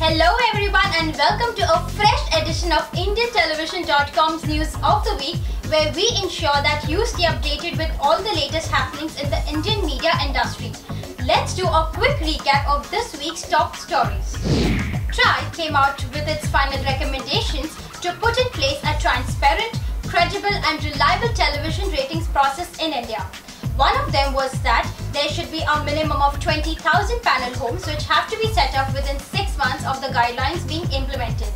Hello everyone and welcome to a fresh edition of IndianTelevision.com's News of the Week, where we ensure that you stay updated with all the latest happenings in the Indian media industry. Let's do a quick recap of this week's top stories. TRAI came out with its final recommendations to put in place a transparent, credible and reliable television ratings process in India. One of them was that there should be a minimum of 20,000 panel homes which have to be set up within 6 months of the guidelines being implemented.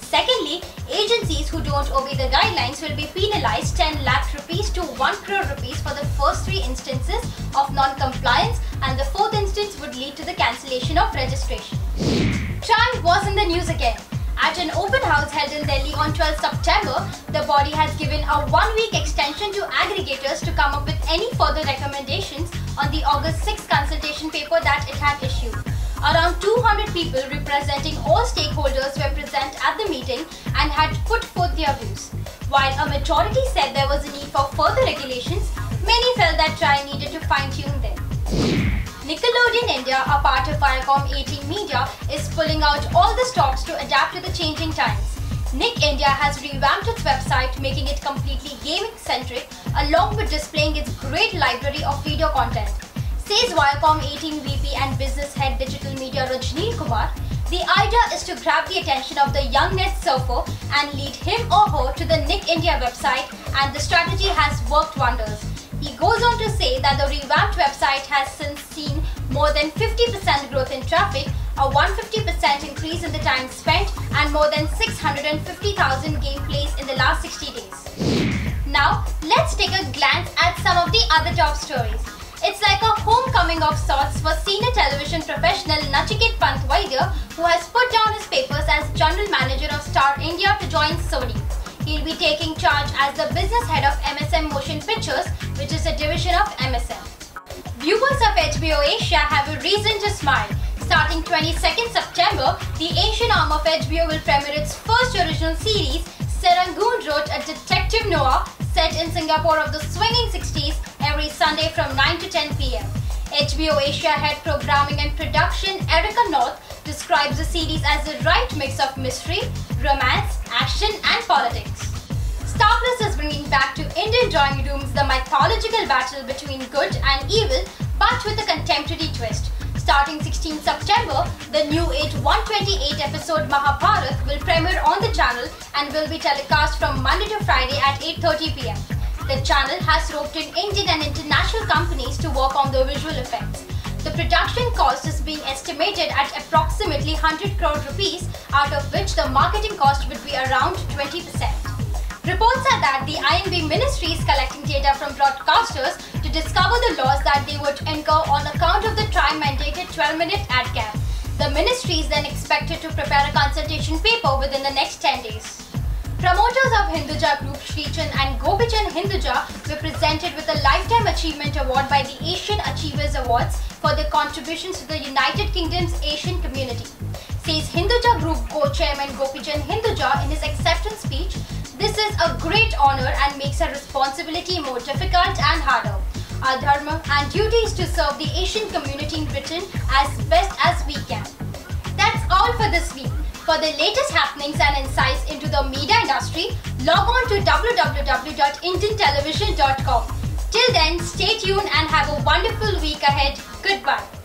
Secondly, agencies who don't obey the guidelines will be penalized 10 lakh rupees to 1 crore rupees for the first 3 instances of non-compliance, and the 4th instance would lead to the cancellation of registration. TRAI was in the news again. At an open house held in Delhi on 12 September, the body has given a 1-week extension to aggregators to come up with any further recommendations on the August 6 consultation paper that it had issued. Around 200 people representing all stakeholders were present at the meeting and had put forth their views. While a majority said there was a need for further regulations, many felt that TRAI needed to fine-tune them. Nickelodeon India, a part of Viacom 18 Media, is pulling out all the stops to adapt to the changing times. Nick India has revamped its website, making it completely gaming-centric, along with displaying its great library of video content. Says Viacom 18 VP and Business Head Digital Media Rajneel Kumar, the idea is to grab the attention of the young net surfer and lead him or her to the Nick India website, and the strategy has worked wonders. He goes on to say that the revamped website has since seen more than 50% growth in traffic, a 150% increase in the time spent, and more than 650,000 gameplays in the last 60 days. Now, let's take a glance at some of the other top stories. It's like a homecoming of sorts for senior television professional Nachiket Pantvaidya, who has put down his papers as General Manager of Star India to join Sony. He'll be taking charge as the business head of MSM Motion Pictures, which is a division of MSM. Viewers of HBO Asia have a reason to smile. Starting 22nd September, the Asian arm of HBO will premiere its first original series, Serangoon Road, a detective noir set in Singapore of the swinging 60s, every Sunday from 9 to 10 p.m. HBO Asia Head Programming and Production Erica North describes the series as the right mix of mystery, romance, action and politics. Star Plus is bringing back to Indian drawing rooms the mythological battle between good and evil, but with a contemporary twist. Starting 16 September, the new 128 episode Mahabharat will premiere on the channel and will be telecast from Monday to Friday at 8:30 p.m. The channel has roped in Indian and international companies to work on the visual effects. The production cost is being estimated at approximately 100 crore rupees, out of which the marketing cost would be around 20%. Reports are that the INB Ministry is collecting data from broadcasters to discover the loss that they would incur on account of the TRAI-mandated 12-minute ad cap. The ministry is then expected to prepare a consultation paper within the next 10 days. Promoters of Hinduja Group, Srichand and Gopichand Hinduja, were presented with a Lifetime Achievement Award by the Asian Achievers Awards for their contributions to the United Kingdom's Asian community. Says Hinduja Group co-chairman Gopichand Hinduja in his acceptance speech, "This is a great honor and makes our responsibility more difficult and harder. Our dharma and duty is to serve the Asian community in Britain as best as we can." That's all for this week. For the latest happenings and insights into the media industry, log on to www.indiantelevision.com. Till then, stay tuned and have a wonderful week ahead. Goodbye.